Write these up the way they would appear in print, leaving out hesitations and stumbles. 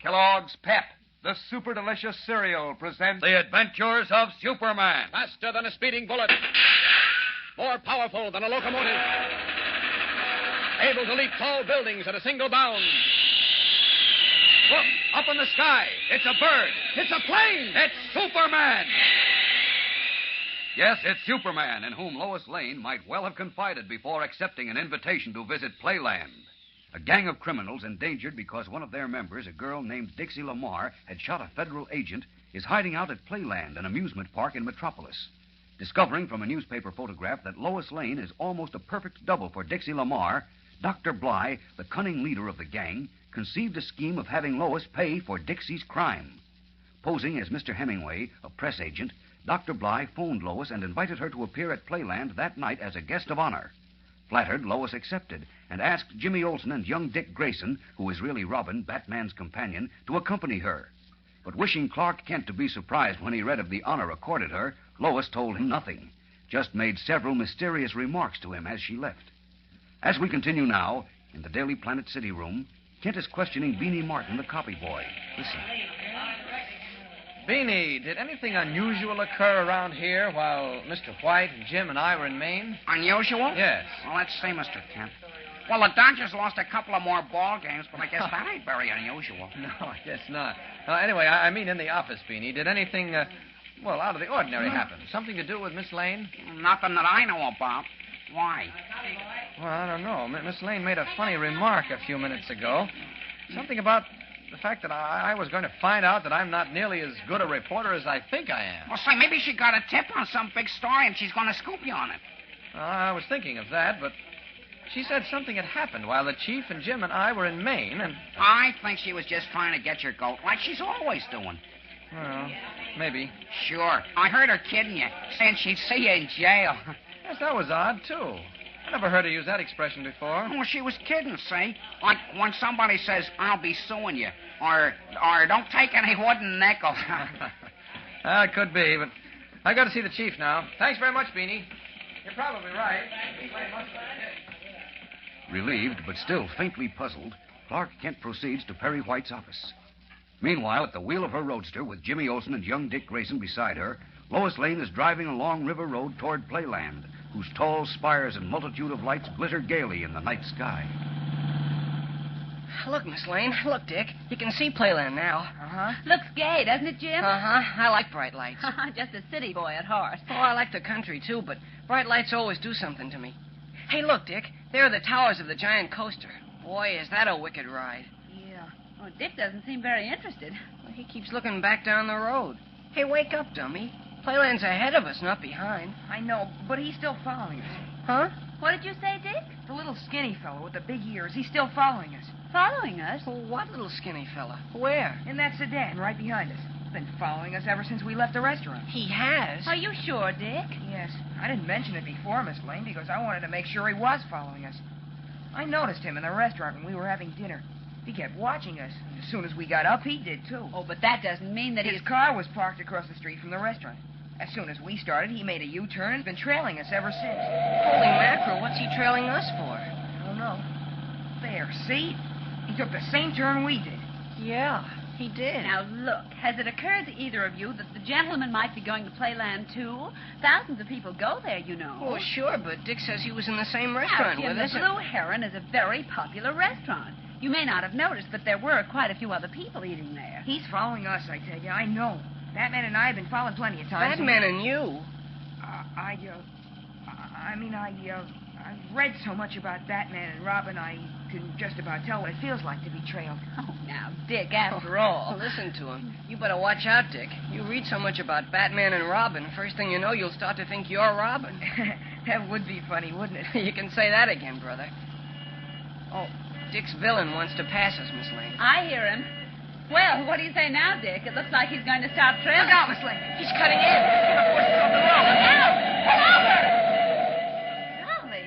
Kellogg's Pep, the super delicious cereal, presents The Adventures of Superman. Faster than a speeding bullet. More powerful than a locomotive. Able to leap tall buildings at a single bound. Look, up in the sky. It's a bird. It's a plane. It's Superman. Yes, it's Superman, in whom Lois Lane might well have confided before accepting an invitation to visit Playland. A gang of criminals endangered because one of their members, a girl named Dixie Lamar, had shot a federal agent, is hiding out at Playland, an amusement park in Metropolis. Discovering from a newspaper photograph that Lois Lane is almost a perfect double for Dixie Lamar, Dr. Bly, the cunning leader of the gang, conceived a scheme of having Lois pay for Dixie's crime. Posing as Mr. Hemingway, a press agent, Dr. Bly phoned Lois and invited her to appear at Playland that night as a guest of honor. Flattered, Lois accepted and asked Jimmy Olsen and young Dick Grayson, who is really Robin, Batman's companion, to accompany her. But wishing Clark Kent to be surprised when he read of the honor accorded her, Lois told him nothing, just made several mysterious remarks to him as she left. As we continue now, in the Daily Planet City room, Kent is questioning Beanie Martin, the copy boy. Listen. Beanie, did anything unusual occur around here while Mr. White and Jim and I were in Maine? Unusual? Yes. Well, let's see, Mr. Kent. Well, the Dodgers lost a couple of more ball games, but I guess that ain't very unusual. No, I guess not. Anyway, I mean in the office, Beanie. Did anything, out of the ordinary happen? Something to do with Miss Lane? Nothing that I know about. Why? Well, I don't know. Miss Lane made a funny remark a few minutes ago. Something about the fact that I was going to find out that I'm not nearly as good a reporter as I think I am. Well, say, maybe she got a tip on some big story and she's going to scoop you on it. I was thinking of that, but she said something had happened while the chief and Jim and I were in Maine, and... I think she was just trying to get your goat, like she's always doing. Well, maybe. Sure. I heard her kidding you, saying she'd see you in jail. Yes, that was odd, too. I never heard her use that expression before. Well, she was kidding, see? Like when somebody says, I'll be suing you, or don't take any wooden nickels. It could be, but I got to see the chief now. Thanks very much, Beanie. You're probably right. Relieved, but still faintly puzzled, Clark Kent proceeds to Perry White's office. Meanwhile, at the wheel of her roadster, with Jimmy Olsen and young Dick Grayson beside her, Lois Lane is driving along River Road toward Playland, whose tall spires and multitude of lights glitter gaily in the night sky. Look, Miss Lane. Look, Dick. You can see Playland now. Uh-huh. Looks gay, doesn't it, Jim? Uh-huh. I like bright lights. Just a city boy at heart. Oh, I like the country, too, but bright lights always do something to me. Hey, look, Dick. There are the towers of the giant coaster. Boy, is that a wicked ride. Yeah. Well, Dick doesn't seem very interested. Well, he keeps looking back down the road. Hey, wake up, dummy. Playland's ahead of us, not behind. I know, but he's still following us. Huh? What did you say, Dick? The little skinny fellow with the big ears, he's still following us. Following us? Well, what little skinny fella? Where? In that sedan right behind us. He's been following us ever since we left the restaurant. He has? Are you sure, Dick? Yes. I didn't mention it before, Miss Lane, because I wanted to make sure he was following us. I noticed him in the restaurant when we were having dinner. He kept watching us. And as soon as we got up, he did, too. Oh, but that doesn't mean that His car was parked across the street from the restaurant. As soon as we started, he made a U-turn and has been trailing us ever since. Holy mackerel, what's he trailing us for? I don't know. There, see? He took the same turn we did. Yeah, he did. Now, look, has it occurred to either of you that the gentleman might be going to Playland, too? Thousands of people go there, you know. Oh, sure, but Dick says he was in the same restaurant Now, Jim, with us. the Blue Heron is a very popular restaurant. You may not have noticed, but there were quite a few other people eating there. He's following us, I tell you. I know. Batman and I have been followed plenty of times. Batman and you? I read so much about Batman and Robin, I can just about tell what it feels like to be trailed. Oh, now, Dick, after all. Listen to him. You better watch out, Dick. You read so much about Batman and Robin, first thing you know, you'll start to think you're Robin. That would be funny, wouldn't it? You can say that again, brother. Oh, Dick's villain wants to pass us, Miss Lane. I hear him. Well, what do you say now, Dick? It looks like he's going to stop trailing. Look out, Miss Lane. He's cutting in. Get the horses off the road. Look out! Pull over! Golly.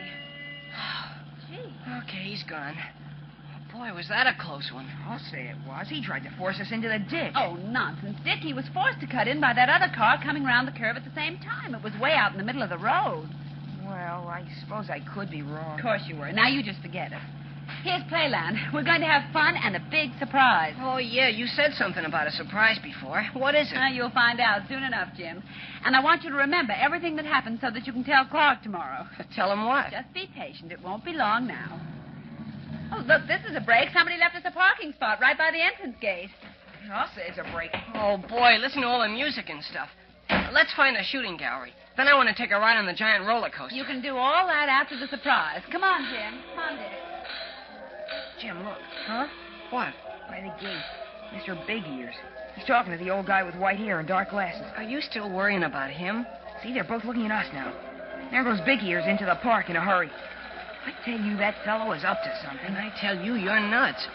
Gee. Okay, he's gone. Oh, boy, was that a close one. I'll say it was. He tried to force us into the ditch. Oh, nonsense, Dick. He was forced to cut in by that other car coming round the curve at the same time. It was way out in the middle of the road. Well, I suppose I could be wrong. Of course you were. Now you just forget it. Here's Playland. We're going to have fun and a big surprise. Oh, yeah, you said something about a surprise before. What is it? You'll find out soon enough, Jim. And I want you to remember everything that happened so that you can tell Clark tomorrow. Tell him what? Just be patient. It won't be long now. Oh, look, this is a break. Somebody left us a parking spot right by the entrance gate. I'll say it's a break. Oh, boy, listen to all the music and stuff. Let's find a shooting gallery. Then I want to take a ride on the giant roller coaster. You can do all that after the surprise. Come on, Jim. Come on, Dick. Jim, look. Huh? What? By the gate. Mr. Big Ears. He's talking to the old guy with white hair and dark glasses. Are you still worrying about him? See, they're both looking at us now. There goes Big Ears into the park in a hurry. I tell you, that fellow is up to something. And I tell you, you're nuts.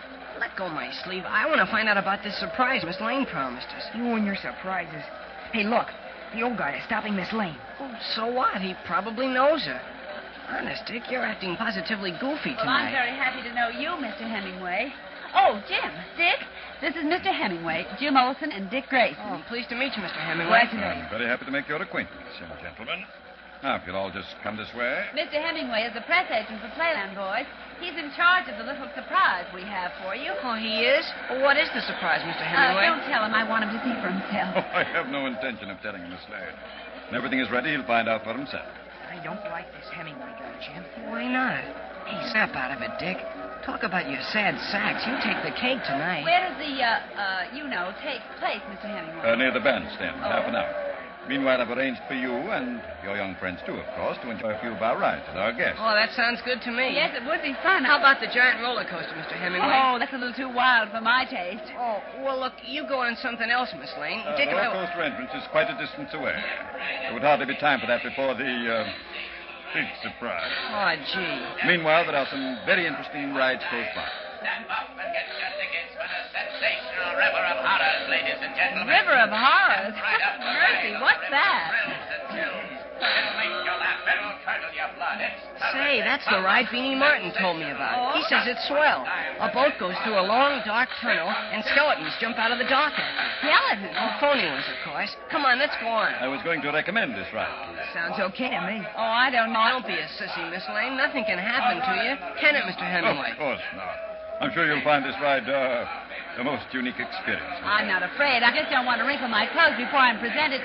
Let go my sleeve. I want to find out about this surprise Miss Lane promised us. You and your surprises. Hey, look. The old guy is stopping Miss Lane. Oh, so what? He probably knows her. Honest, Dick, you're acting positively goofy Well, I'm tonight. very happy to know you, Mr. Hemingway. Oh, Jim, Dick, this is Mr. Hemingway, Jim Olson, and Dick Grayson. Oh, pleased to meet you, Mr. Hemingway. Glad to know you. I'm very happy to make your acquaintance, young gentlemen. Now, if you'll all just come this way. Mr. Hemingway is the press agent for Playland Boys. He's in charge of the little surprise we have for you. Oh, he is? Well, what is the surprise, Mr. Hemingway? Don't tell him. I want him to see for himself. Oh, I have no intention of telling him, Miss Lane. When everything is ready, he'll find out for himself. I don't like this Hemingway guy, Jim. Why not? Hey, snap out of it, Dick. Talk about your sad sacks. You take the cake tonight. Where does the, take place, Mr. Hemingway? Near the bandstand, Oh. half an hour. Meanwhile, I've arranged for you and your young friends, too, of course, to enjoy a few of our rides with our guests. Oh, that sounds good to me. Yes, it would be fun. How about the giant roller coaster, Mr. Hemingway? Oh, that's a little too wild for my taste. Oh, well, look, you go on something else, Miss Lane. The Dick and I... roller coaster entrance is quite a distance away. There would hardly be time for that before the big surprise. Oh, gee. Meanwhile, there are some very interesting rides close by. Stand up and get your tickets for the sensational River of Horrors, ladies and gentlemen. River of Horrors? Right up the Mercy, line. what's that? Thrills and chills. It'll make you laugh. It'll curdle your blood. It's Say, terrific. that's the ride Beanie Martin told me about. He says it's swell. A boat goes through a long, dark tunnel, and skeletons jump out of the dock at you. Skeletons? Oh, phony ones, of course. Come on, let's go on. I was going to recommend this ride. Sounds okay to me. Oh, I don't know. Don't be a sissy, Miss Lane. Nothing can happen to you. Can it, Mr. Hemingway? Of course not. I'm sure you'll find this ride the most unique experience. I'm not afraid. I just don't want to wrinkle my clothes before I'm presented.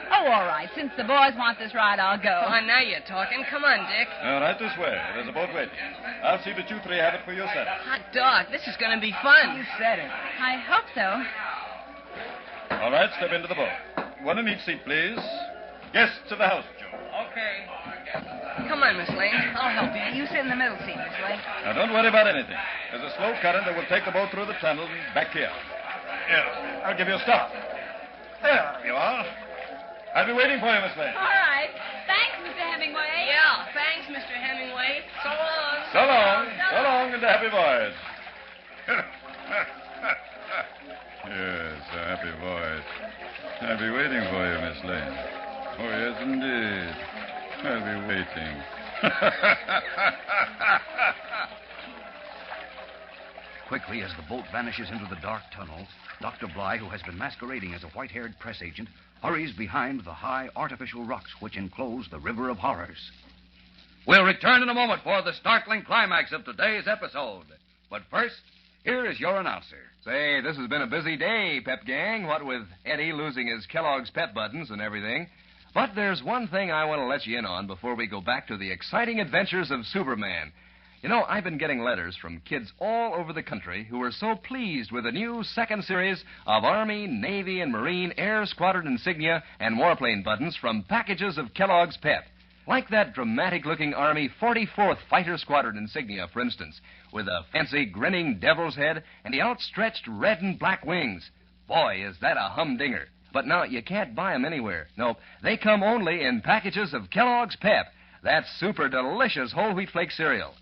Oh, all right. Since the boys want this ride, I'll go. Oh, now you're talking. Come on, Dick. Right this way. There's a boat waiting. I'll see that you three have it for yourselves. Hot dog. This is going to be fun. You said it. I hope so. All right, step into the boat. One in each seat, please. Guests of the house, Joe. Okay. Come on, Miss Lane. I'll help you. You sit in the middle seat, Miss Lane. Now, don't worry about anything. There's a slow current that will take the boat through the tunnel and back here. Here, I'll give you a stop. There you are. I'll be waiting for you, Miss Lane. All right. Thanks, Mr. Hemingway. Yeah, thanks, Mr. Hemingway. So long. So long. So long, and a happy voyage. Yes, a happy voyage. I'll be waiting for you, Miss Lane. Oh, yes, indeed. I'll be waiting. Quickly, as the boat vanishes into the dark tunnel, Dr. Bly, who has been masquerading as a white-haired press agent, hurries behind the high artificial rocks which enclose the River of Horrors. We'll return in a moment for the startling climax of today's episode. But first, here is your announcer. Say, this has been a busy day, Pep Gang, what with Eddie losing his Kellogg's pep buttons and everything. But there's one thing I want to let you in on before we go back to the exciting adventures of Superman. You know, I've been getting letters from kids all over the country who are so pleased with the new second series of Army, Navy, and Marine Air Squadron insignia and warplane buttons from packages of Kellogg's Pep. Like that dramatic-looking Army 44th Fighter Squadron insignia, for instance, with a fancy grinning devil's head and the outstretched red and black wings. Boy, is that a humdinger. But now, you can't buy them anywhere. No, they come only in packages of Kellogg's Pep, that super delicious whole wheat flake cereal.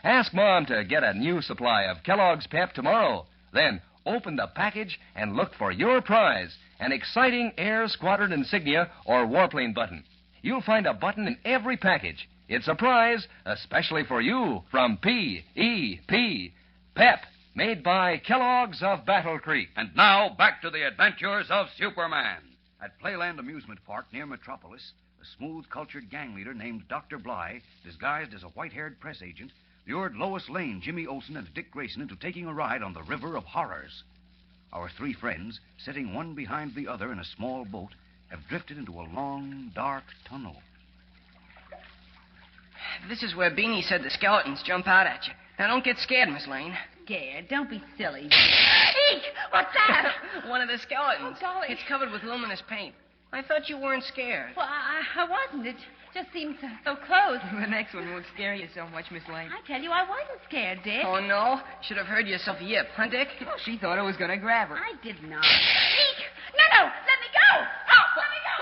Ask Mom to get a new supply of Kellogg's Pep tomorrow. Then open the package and look for your prize, an exciting Air Squadron insignia or warplane button. You'll find a button in every package. It's a prize, especially for you, from P.E.P. Pep, made by Kellogg's of Battle Creek. And now, back to the adventures of Superman. At Playland Amusement Park near Metropolis, a smooth, cultured gang leader named Dr. Bly, disguised as a white-haired press agent, lured Lois Lane, Jimmy Olsen, and Dick Grayson into taking a ride on the River of Horrors. Our three friends, sitting one behind the other in a small boat, have drifted into a long, dark tunnel. This is where Beanie said the skeletons jump out at you. Now, don't get scared, Miss Lane. Scared? Don't be silly. Eek! What's that? One of the skeletons. Oh, golly. It's covered with luminous paint. I thought you weren't scared. Well, I wasn't. It just seemed so close. The next one won't scare you so much, Miss Lane. I tell you, I wasn't scared, Dick. Oh, no? Should have heard yourself yip, huh, Dick? She thought I was going to grab her. I did not. Eek! No, let me go! Oh, let me go!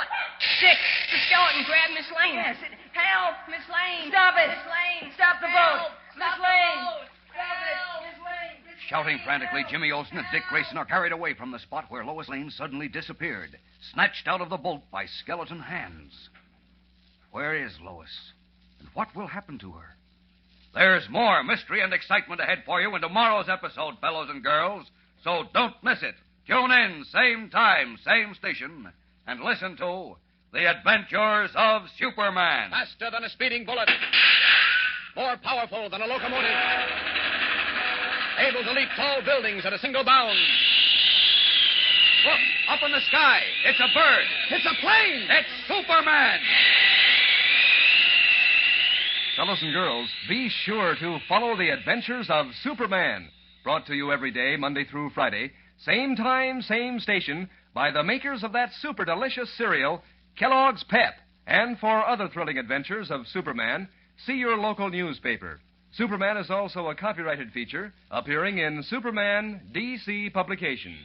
Dick, the skeleton grabbed Miss Lane. Yes. Help, Miss Lane. Stop it. Miss Lane. Stop the boat. Miss Lane. Stop it. Miss Lane. Shouting frantically, Jimmy Olsen and Dick Grayson are carried away from the spot where Lois Lane suddenly disappeared, snatched out of the boat by skeleton hands. Where is Lois? And what will happen to her? There's more mystery and excitement ahead for you in tomorrow's episode, fellows and girls, so don't miss it. Tune in, same time, same station, and listen to The Adventures of Superman. Faster than a speeding bullet. More powerful than a locomotive. Able to leap tall buildings at a single bound. Look, up in the sky. It's a bird. It's a plane! It's Superman. Fellows and girls, be sure to follow The Adventures of Superman. Brought to you every day, Monday through Friday. Same time, same station, by the makers of that super delicious cereal, Kellogg's Pep. And for other thrilling adventures of Superman, see your local newspaper. Superman is also a copyrighted feature appearing in Superman DC publications.